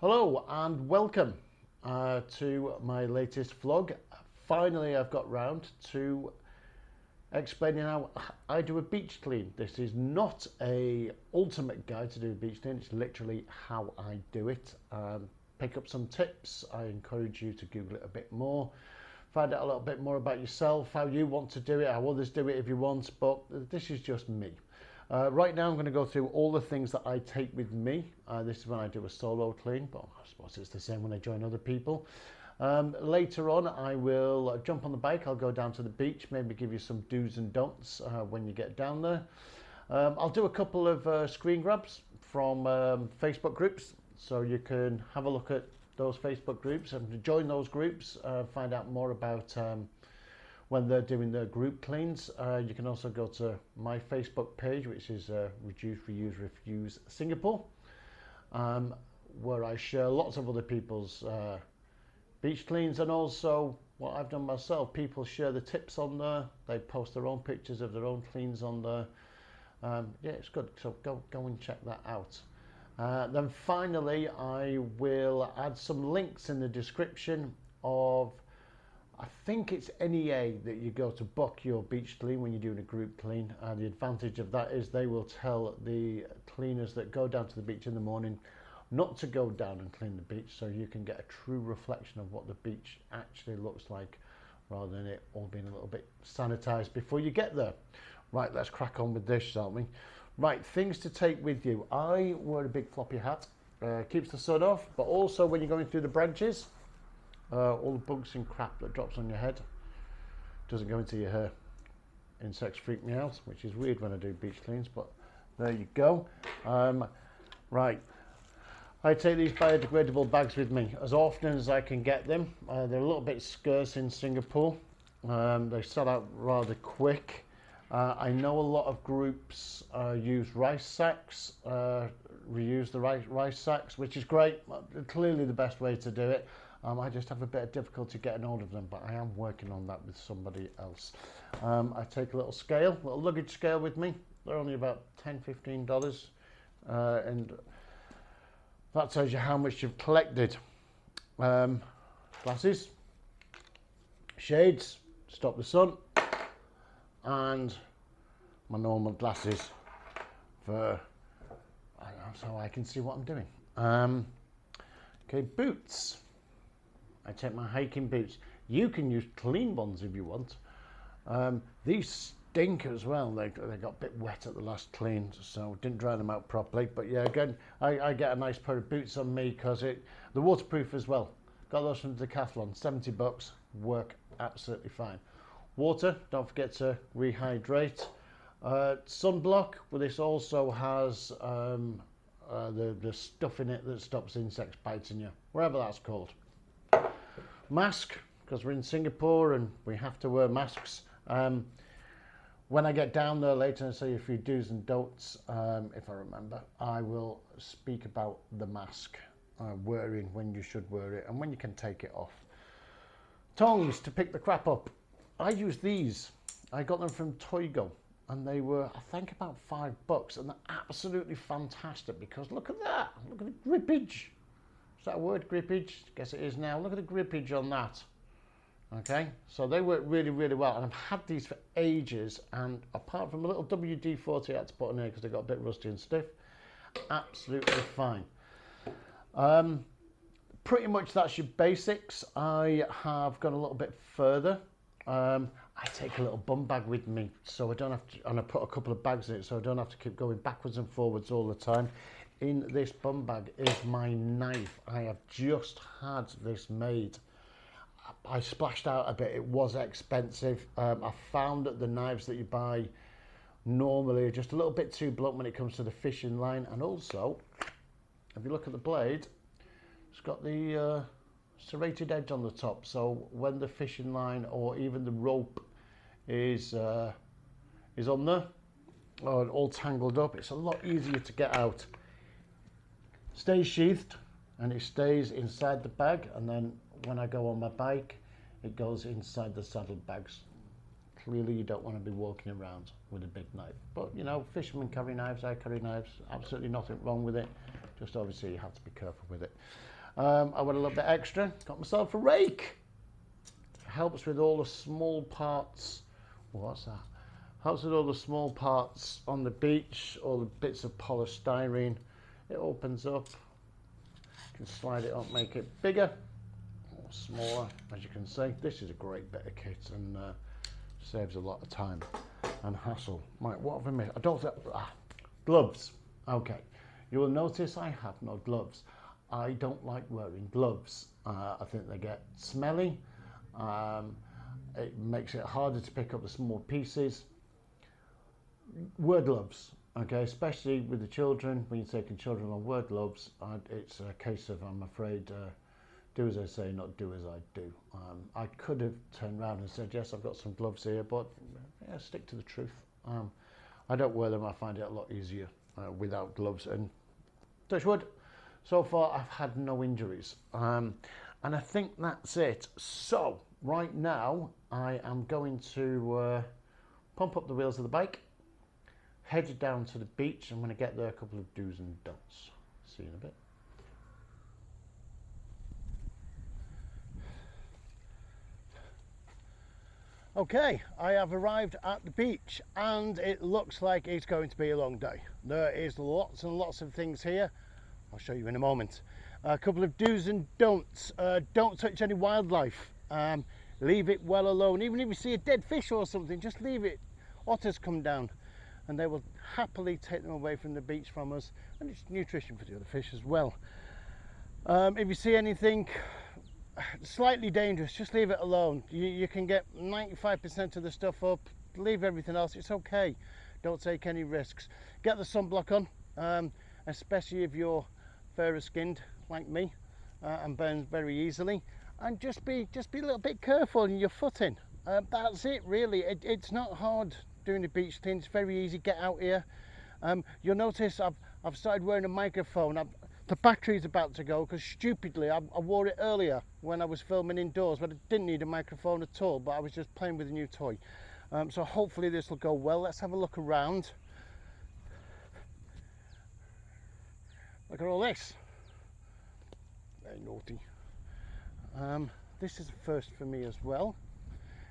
Hello and welcome to my latest vlog. Finally, I've got round to explaining how I do a beach clean. This is not a ultimate guide to do a beach clean. It's literally how I do it. Pick up some tips. I encourage you to Google it a bit more. Find out a little bit more about yourself, how you want to do it, how others do it if you want, but this is just me. Right now I'm going to go through all the things that I take with me. This is when I do a solo clean, but I suppose it's the same when I join other people. Later on I will jump on the bike, I'll go down to the beach, maybe give you some do's and don'ts when you get down there. I'll do a couple of screen grabs from Facebook groups, so you can have a look at those Facebook groups and join those groups, find out more about when they're doing their group cleans. You can also go to my Facebook page, which is Reduce, Reuse, Refuse Singapore, where I share lots of other people's beach cleans, and also what I've done myself. People share the tips on there, they post their own pictures of their own cleans on there. Yeah, it's good, so go and check that out. Then finally I will add some links in the description of, I think it's NEA that you go to book your beach clean when you're doing a group clean. The advantage of that is they will tell the cleaners that go down to the beach in the morning not to go down and clean the beach, so you can get a true reflection of what the beach actually looks like, rather than it all being a little bit sanitized before you get there. Right, let's crack on with this, shall we? Right, things to take with you. I wear a big floppy hat, keeps the sun off, but also when you're going through the branches, all the bugs and crap that drops on your head doesn't go into your hair. Insects freak me out, which is weird when I do beach cleans, but there you go. Right, I take these biodegradable bags with me as often as I can get them. They're a little bit scarce in Singapore. They sell out rather quick. I know a lot of groups use rice sacks, reuse the rice sacks, which is great, clearly the best way to do it. I just have a bit of difficulty getting hold of them, but I am working on that with somebody else. I take a little scale, little luggage scale with me. They're only about $10–15, and that tells you how much you've collected. Glasses, shades, stop the sun, and my normal glasses for, I don't know, so I can see what I'm doing. Okay, boots. I take my hiking boots. You can use clean ones if you want. These stink as well. They got a bit wet at the last clean, so didn't dry them out properly. But yeah, again, I get a nice pair of boots on me because they're waterproof as well. Got those from Decathlon, 70 bucks, work absolutely fine. Water, don't forget to rehydrate. Sunblock, well, this also has the stuff in it that stops insects biting you, wherever that's called. Mask, because we're in Singapore and we have to wear masks. When I get down there later and say a few do's and don'ts, if I remember, I will speak about the mask, wearing when you should wear it and when you can take it off. Tongs to pick the crap up. I use these. I got them from Toygo and they were, I think, about $5, and they're absolutely fantastic because look at that. Look at the grippage. Is that a word, grippage? Guess it is now. Look at the grippage on that. Okay, so they work really, really well, and I've had these for ages, and apart from a little WD-40 I had to put on here because they got a bit rusty and stiff, absolutely fine. Pretty much that's your basics. I have gone a little bit further. I take a little bum bag with me, so I don't have to, and I put a couple of bags in it, so I don't have to keep going backwards and forwards all the time. In this bum bag is my knife. I have just had this made. I splashed out a bit, it was expensive. I found that the knives that you buy normally are just a little bit too blunt when it comes to the fishing line, and also, if you look at the blade, it's got the serrated edge on the top, so when the fishing line or even the rope is on there, or all tangled up, it's a lot easier to get out. Stays sheathed and it stays inside the bag, and then when I go on my bike it goes inside the saddle bags. Clearly you don't want to be walking around with a big knife, but you know, fishermen carry knives, I carry knives, absolutely nothing wrong with it. Just obviously you have to be careful with it. I went a little bit extra, got myself a rake. Helps with all the small parts. What's that? Helps with all the small parts on the beach, all the bits of polystyrene. It opens up. You can slide it up, make it bigger or smaller, as you can see. This is a great bit of kit and saves a lot of time and hassle. Right, what have I missed? I don't gloves. Okay, you will notice I have no gloves. I don't like wearing gloves. I think they get smelly. It makes it harder to pick up the small pieces. Wear gloves, okay, especially with the children. When you're taking children on, wear gloves. It's a case of, I'm afraid, do as I say, not do as I do. I could have turned around and said, yes, I've got some gloves here, but yeah, stick to the truth. I don't wear them. I find it a lot easier without gloves. And touch wood, so far I've had no injuries. And I think that's it. So right now I am going to pump up the wheels of the bike, head down to the beach. I'm going to get there, a couple of do's and don'ts. See you in a bit. Okay, I have arrived at the beach and it looks like it's going to be a long day. There is lots and lots of things here. I'll show you in a moment. A couple of do's and don'ts. Don't touch any wildlife. Leave it well alone. Even if you see a dead fish or something, just leave it. Otters come down and they will happily take them away from the beach from us, and it's nutrition for the other fish as well. If you see anything slightly dangerous, just leave it alone. You can get 95% of the stuff up, leave everything else, it's okay. Don't take any risks. Get the sunblock on, especially if you're fairer skinned like me and burns very easily, and just be a little bit careful in your footing. That's it really. It's not hard doing the beach clean. It's very easy. Get out here. You'll notice I've started wearing a microphone. The battery's about to go because stupidly I wore it earlier when I was filming indoors, but I didn't need a microphone at all, but I was just playing with a new toy. So hopefully this will go well. Let's have a look around. Look at all this. Very naughty. This is a first for me as well.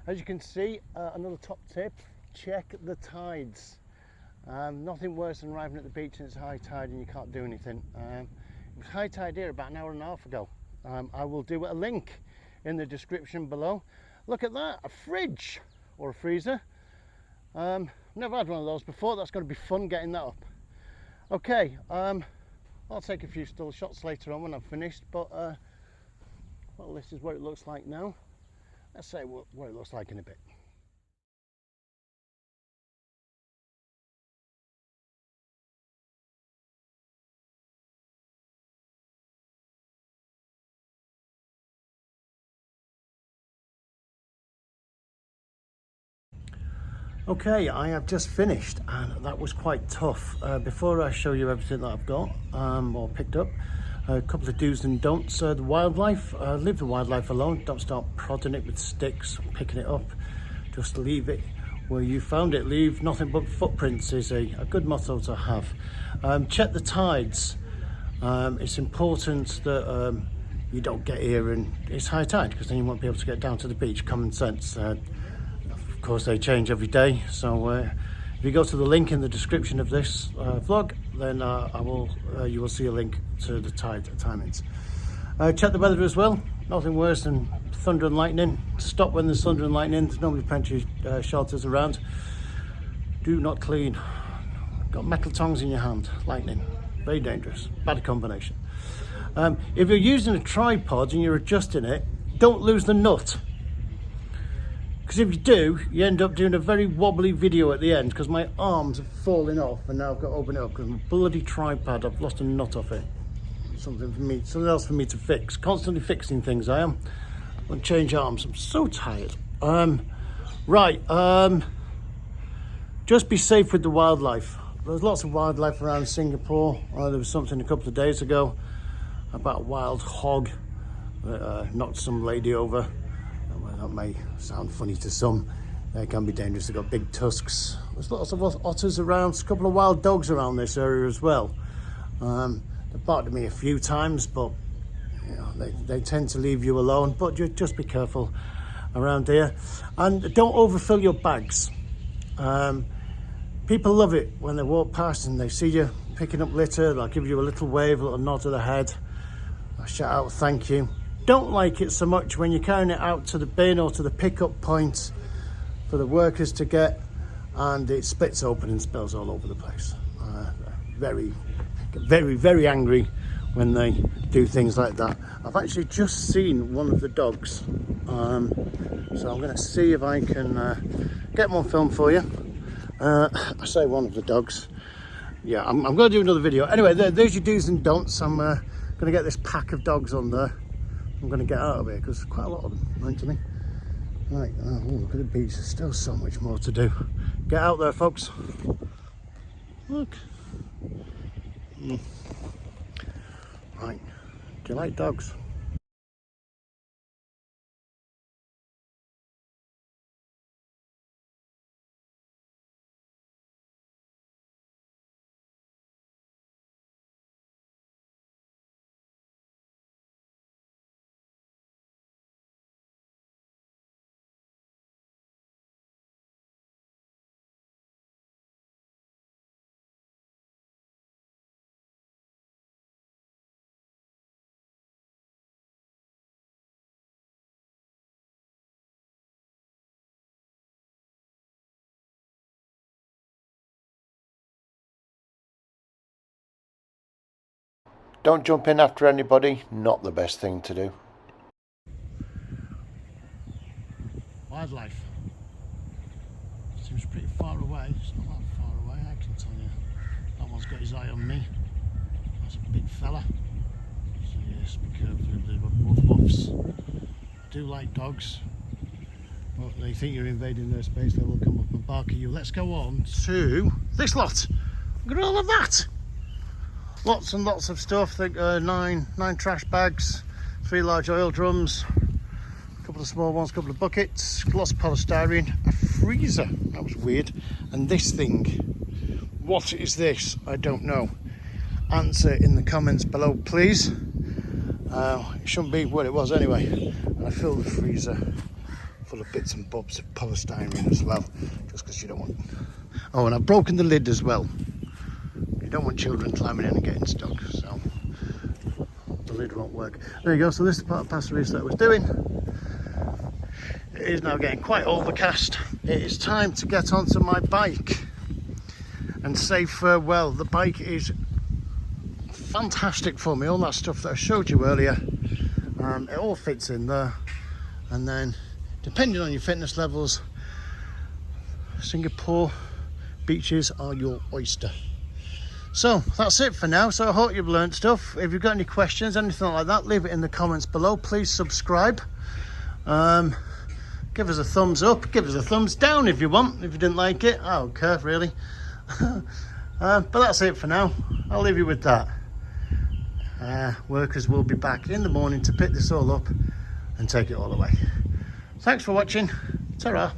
As you can see, another top tip, check the tides. Nothing worse than arriving at the beach and it's high tide and you can't do anything. It was high tide here about an hour and a half ago. I will do a link in the description below. Look at that, a fridge or a freezer. Never had one of those before. That's going to be fun getting that up. Okay, I'll take a few still shots later on when I'm finished, but well, this is what it looks like now. Let's say what it looks like in a bit. Okay, I have just finished and that was quite tough. Before I show you everything that I've got or picked up, a couple of do's and don'ts. The wildlife, leave the wildlife alone. Don't start prodding it with sticks, picking it up. Just leave it where you found it. Leave nothing but footprints is a good motto to have. Check the tides. It's important that you don't get here and it's high tide, because then you won't be able to get down to the beach. Common sense. Of course they change every day, so if you go to the link in the description of this vlog, then you will see a link to the tide timings. Check the weather as well. Nothing worse than thunder and lightning. Stop when there's thunder and lightning. There's normally plenty of shelters around. Do not clean. Got metal tongs in your hand. Lightning, very dangerous. Bad combination. If you're using a tripod and you're adjusting it, don't lose the nut. Because if you do, you end up doing a very wobbly video at the end, because my arms are falling off and now I've got to open it up because my bloody tripod, I've lost a nut off it. Something else for me to fix. Constantly fixing things I am. I'm going to change arms. I'm so tired. Just be safe with the wildlife. There's lots of wildlife around Singapore. There was something a couple of days ago about a wild hog that knocked some lady over. That may sound funny to some. They can be dangerous. They've got big tusks. There's lots of otters around. There's a couple of wild dogs around this area as well. They've barked at me a few times, but you know, they tend to leave you alone. But just be careful around here, and don't overfill your bags. People love it when they walk past and they see you picking up litter. They'll give you a little wave, a little nod to the head, a shout out thank you. Don't like it so much when you're carrying it out to the bin or to the pickup point for the workers to get, and it splits open and spills all over the place. Very, very, very angry when they do things like that. I've actually just seen one of the dogs, so I'm going to see if I can get one film for you. I say one of the dogs. Yeah, I'm going to do another video. Anyway, there's your do's and don'ts. I'm going to get this pack of dogs on there. I'm going to get out of here because there's quite a lot of them, actually. Right, oh, look at the beach. There's still so much more to do. Get out there, folks. Look. Right, do you like dogs? Don't jump in after anybody, not the best thing to do. Wildlife. Seems pretty far away, it's not that far away, I can tell you. That one's got his eye on me. That's a big fella. So yes, be careful if they've got both buffs. I do like dogs, but they think you're invading their space, they will come up and bark at you. Let's go on to this lot. Look at all of that. Lots and lots of stuff. I think nine trash bags, 3 large oil drums, a couple of small ones, a couple of buckets, gloss polystyrene, a freezer. That was weird. And this thing, what is this? I don't know. Answer in the comments below, please. It shouldn't be what it was anyway. And I filled the freezer full of bits and bobs of polystyrene as well, just because you don't want. Oh, and I've broken the lid as well. You don't want children climbing in and getting stuck, so the lid won't work. There you go. So this is the part of passages that I was doing. It is now getting quite overcast. It is time to get onto my bike and say farewell. The bike is fantastic for me. All that stuff that I showed you earlier, it all fits in there. And then, depending on your fitness levels, Singapore beaches are your oyster. So that's it for now. So I hope you've learned stuff. If you've got any questions, anything like that, leave it in the comments below. Please subscribe. Give us a thumbs up. Give us a thumbs down if you want. If you didn't like it, I don't care really. But that's it for now. I'll leave you with that. Workers will be back in the morning to pick this all up and take it all away. Thanks for watching. Ta-ra.